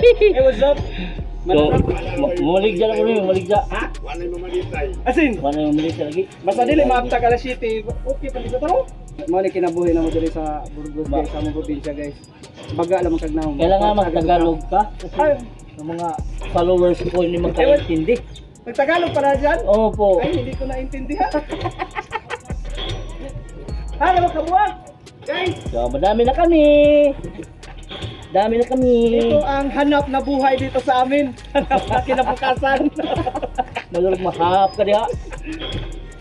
Hey, what's up? So, maligja lang ulit, maligja. Ha? Wala yung mamalitay. Asin? Wala yung maligja lagi. Basta dili maabta ka alas 7. Okay pa dito taro. Mo ni kinabuhi na mo diri sa Burgos guys, sa mga probinsya guys. Baga lang magkagnahon. Kailangan mag-Tagalog ka kasi ang mga followers ko hindi magkaintindi. Nagtagalog para dyan? Oo po. Ay, hindi ko naintindihan. Hala, magkabuwag! Guys, So, madami na kami. Dami na kami. ito ang hanap na buhay dito sa amin. Hanap na kinabukasan. Malulog mahap ka diha.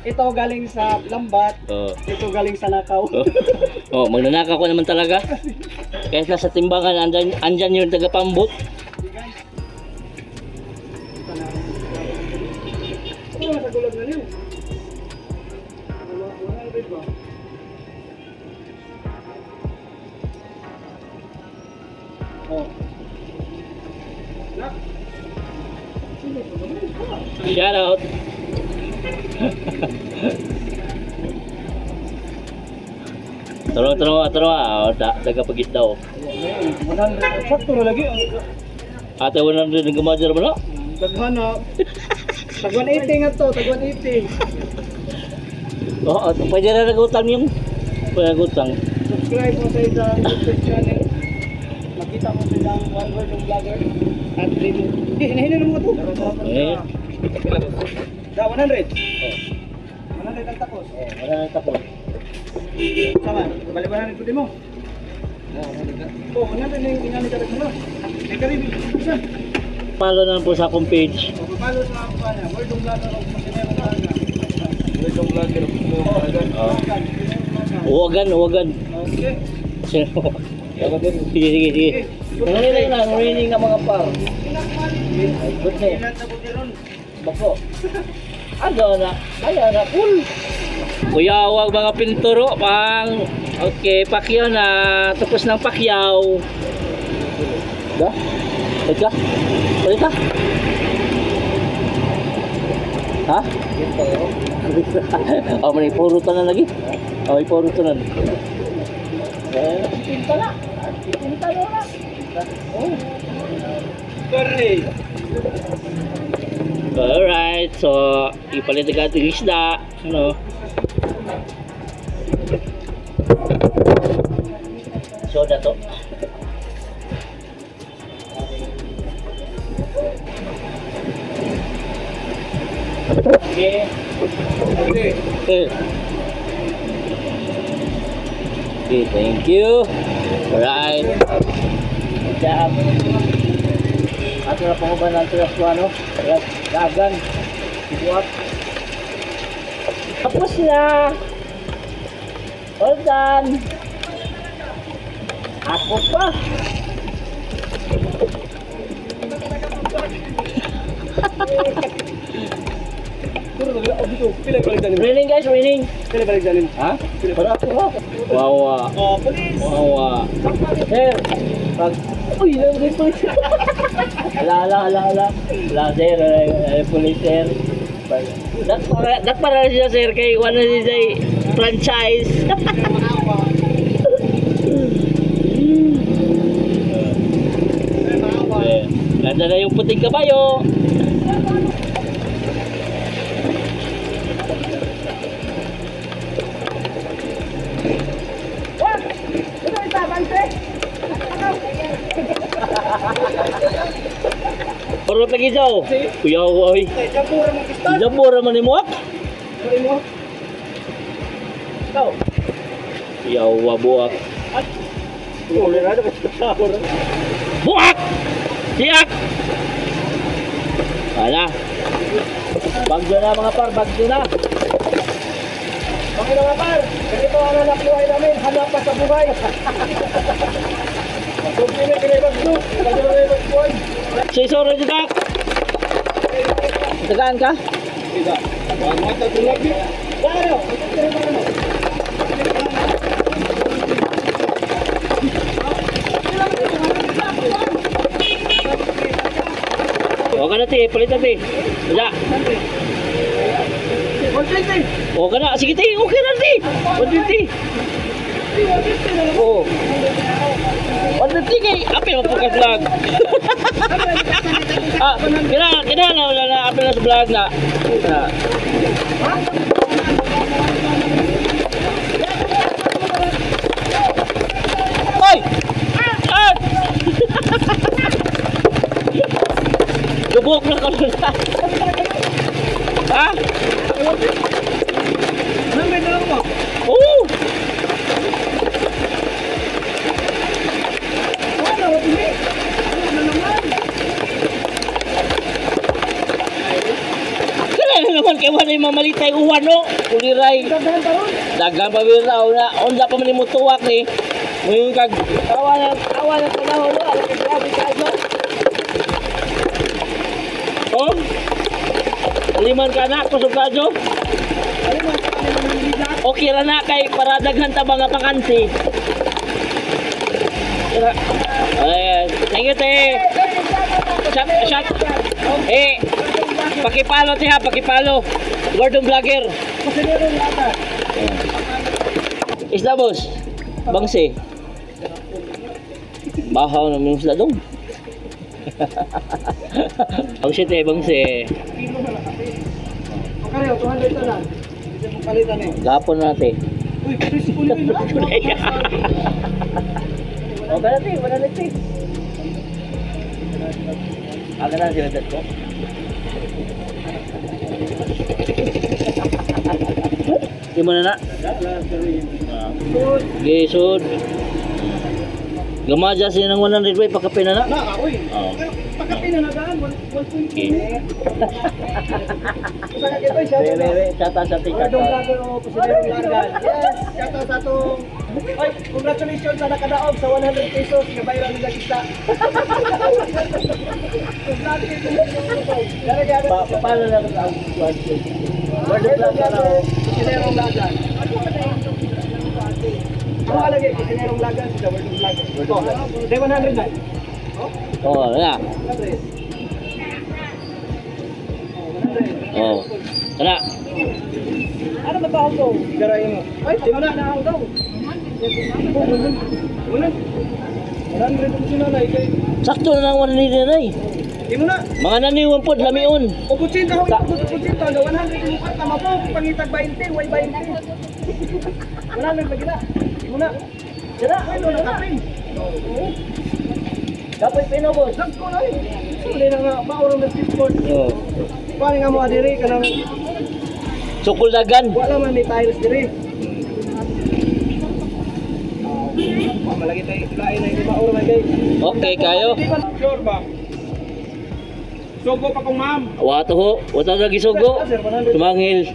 Ito galing sa lambat. Oo. Ito galing sa nakaw. Oh, magnanakaw ko naman talaga. Kahit nasa timbangan, andyan yung tagapambot. Ito na. Ito na sa gulag na niyo. Wala rin ba? Oh. Nak. Shout out. Taro. Tagapagit daw. 100. Sakto na lagi. Ate, 100 ng gumadjar mo na? Daghan na. Tag 180 nga to, tag 180. Oo, pwede na nag-utang yung. Pwede nag-utang. Subscribe mo sa isang YouTube channel. Makita mo sa isang one word ng vlogger. At review. Hinahinan mo ito. Eh. Da, 100. 100 ang tapos. Wala na tapos. Sama, balik 100 ko din mo. Oh, 100 na yung inamit ka mo. May karibig. Isa. Follow na po sa akong page. O, papalo sa ako niya. Word ng vlogger o masinero na aga. Wala yung vlogger. Uwagan. Okay. Sige. Nangurinig nga mga par. Good na. Ilan na buti ron. Bako. Ayaw na, cool. Kuyawag mga pinturo, pang. Okay, pakyaw na. Tapos ng pakyaw. Da? Teka? Ulit ka? Ha? Oh, may puro tanan lagi. Oh, may puro tanan. Pinta na. Pinta na. Oh. Correct. Alright, so ipalit agad yung isda, ano. So dato. Okay. Okay, thank you. Alright. Good job. Ato na po ba ng ano? Dagan. Buwak. Tapos na. All done. Ako pa. Raining guys, raining. Pila balik dalim. Ha? Para ako. Wawa. Oh, police. Wawa. Sir. Pag uy, lang police. Ala. Sir, police sir. Dak para siya sir kay wala siya franchise. Ganda na yung puting kabayo. Puro lagi jauh. Kuya woy. Jambura mo kista. Jambura man mo. Sorry mo. Tao. Kuya wa buak. Uli na dapat sa sabor. Buak. Siak. Ala. Bagyo na mga par, bagyo na. Okay mga par, ganito ang anak buhay namin, hanap pa sa buhay. Subli na kinibag blue, kasi na kinibag buhay. Sisoro juga. Tegaan ka? Tidak, mata tulad niyo. Ano? O ka na ti, palit na ti. Wala. 120. O ka na, sige ti, okay na ti. 150. Oo. 150 kay, apil mo po ka vlog. Ah, kailangan na wala na apel na sa vlog na. Ah. Hoy! Ah! Lubog na ka na. Ha? Ano may dalawa mo? Oo! Ano, hindi. Ano naman? Kailan naman kay wala yung mamalitay uwan no? Kuliray. Dagdagan pa ron. Dagang pa biraw na onda pa man mo tuwak ni. Ngayon kag awa na panahon no, ala kay grabe kayo. Oh. Aliman ka na kusog kadyo. Aliman ka na ng ligat. Okay ra na kay para daghan ta mga pakansi. Thank you te. Shot. Eh, pakipalo te ha, pakipalo. Gordon Vlogger. Pasinero yung lata. Isla boss. Bangse. Bahaw na yung isla dong. Bangse te, bangse. Kilo na lang kasi. O kareo, 200 na lang. Hindi mo palitan eh. Gapon natin. Uy, Chris, kunin mo yun. O, wala natin. Aga na sila dad ko. Di mo na na? Gisod. Gamaja siya ng 100 bay, pagkape na na. Na, uy. Oo. Pagkapi na nagaan, 1.2. Okay. Saka kita, siya. Chata sa tika. Gordon Vlogger o Pasinero yung largan. Yes, shout out sa atong. Oy, congratulations sa nakadaog sa 100 pesos. Kabayran nila kita. Paano na ang Gordon Vlogger o Pasinero yung largan. Ano kalagay? Pasinero yung largan sa Gordon Vlogger. Day 100 na. Oo, na. Oo. Kana. Ano ba tawag to? Garayin mo. Ay, di mo na naaw daw. 100 mo sila na ikay. Sakto na lang 100 na eh. Di mo na. Mga naniwan po, lamion. O kutsin ka ho, kutsin ka. 100 mo ka, tama po. Pangitag 20, way 20. 100 lagi na. Di mo na. Sira, ano na kapin. Kapoy pinobos. Nagko na eh. Suli na nga, maurong na skateboard. Oo. Paano nga mo adiri ka nang Sukuldagan. wala man may tiles diri. Malagi tayo lain na hindi maurong na guys. Okay kayo. Sure ba? Sugo pa kong ma'am. Wato ho. Wato lagi sugo. Tumangil.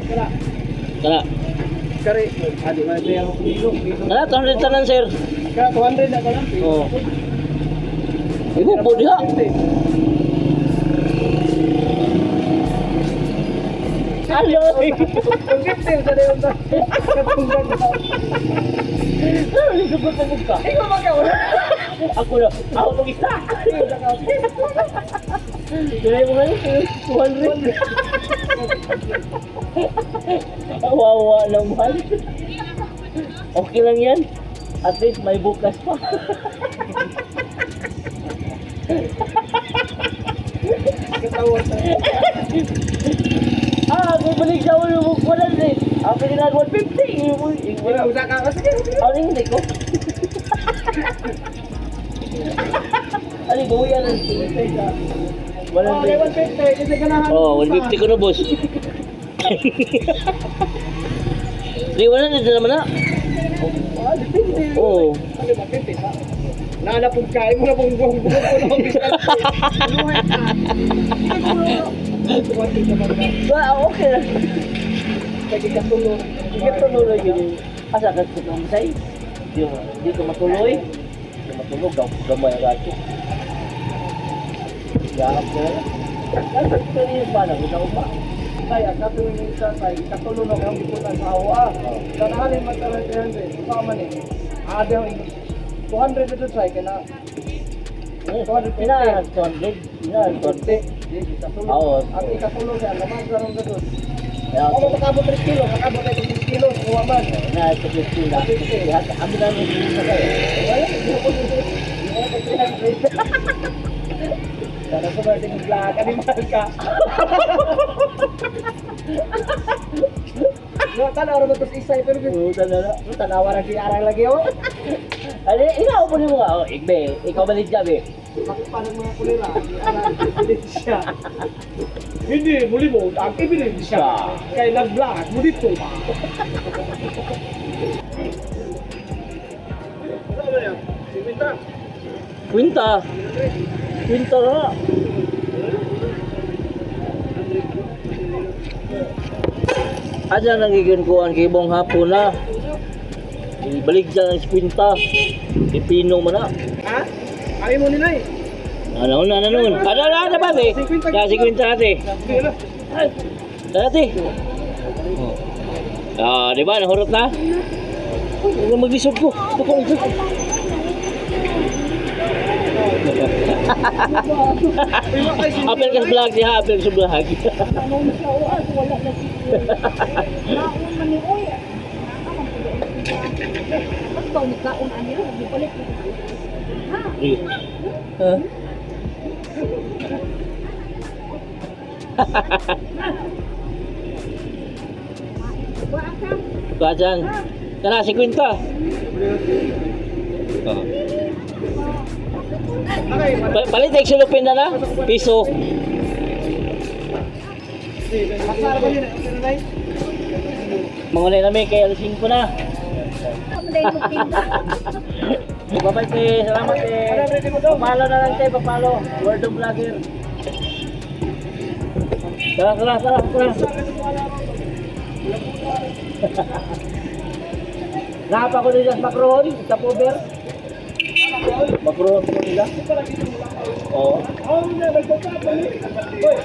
Kala, Kana. kari. Adi man tayo ang kilo. Kana 200 tanan sir. Kaya 200 na ka lang. Oo. Ibu po diha. Halo. Ang giptil sa dayon ta. Lisubot mo ka. Ikaw ba ka wala? Ako na. Ako tong isa. Dili mo nga 200. Wawa naman. Okay lang yan. At least may bukas pa. Katawa sa. Balik sa ulo mo ko lang eh. Ako pinag 150. Wala usa ka. Sige. Ano hindi ko? Ano gawin yan? Wala 150 kasi ganahan. Oh, 150 ko na boss. Di wala na naman na. Depende. Oo. Ano ba 50 sa? Nalapog ka, mo na pong buong ko na bisan. Ba, okay lang. Kaya katulong. Sige tuloy yun. Asa ka sa pamsay? Di ko matuloy. Di matulog, gamay ang gato. Yarap ko na. Kasi yung paano, kita ko pa. Kaya katulong yung isa tayo, katulong na kayong ipunan sa awa. Kanahalin man tayo 300. Baka man eh. Ada yung 200 ito try ka na. 250. Ina, 200. Ina, 200. Oo. Ang ikatulong siya, naman sa rong gadon. Kaya Ako makabot 3 kilo, makabot tayo 3 kilo, kuha man. na, ito 50 na. Kami na nung sa kayo. Wala, hindi ako dito. Sana ko ba sing vlog animal ka. No, tanaw ra to isay pero tanawa ra si arang lagi oh. Ano, ikaw po mo nga. Oh, Igbe, ikaw balik dyan, be. Paano mga kulira? Ebidensya. Hindi, muli mo, ang ebidensya. Kaya nag-vlog, muli po ba? Ano yan? Simita? Quinta. Quinta na. Aja nagigingkuhan kay ibang hapon na. Balik dyan ang Quinta. Pipino mo na. Ha? Kaya mo nila eh. Ano na ba, be? Kaya si Quinta natin. Dati. Ah, di ba? Nahurot na? Huwag mag-isog ko. Apel ka sa vlog niya, apel sa vlog. Kajan, kana si Quinta. Palit ay sulupin na na, piso. Masara ba yun eh? Mangulay namin kay alasing ko na. Bye-bye te, salamat te. Papalo na lang te, papalo. Word of vlogger. Tara. Napa ko din sa Macron, sa Uber. Macron ko din. Oh.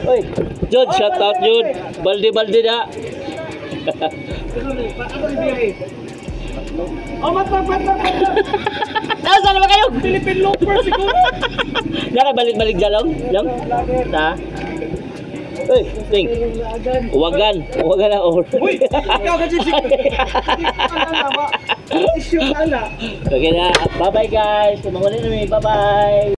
Oy, Jude, shout out Jude. Baldi da. Oh, matap. Nasaan naman kayo? Philippine Looper siguro. Nakabalik-balik dyan lang? Ha? Uy, Ting. Uwagan na or. Uy, ikaw ka dyan. Issue ka na. Okay na. Bye-bye guys. Kumangulin namin. Bye-bye.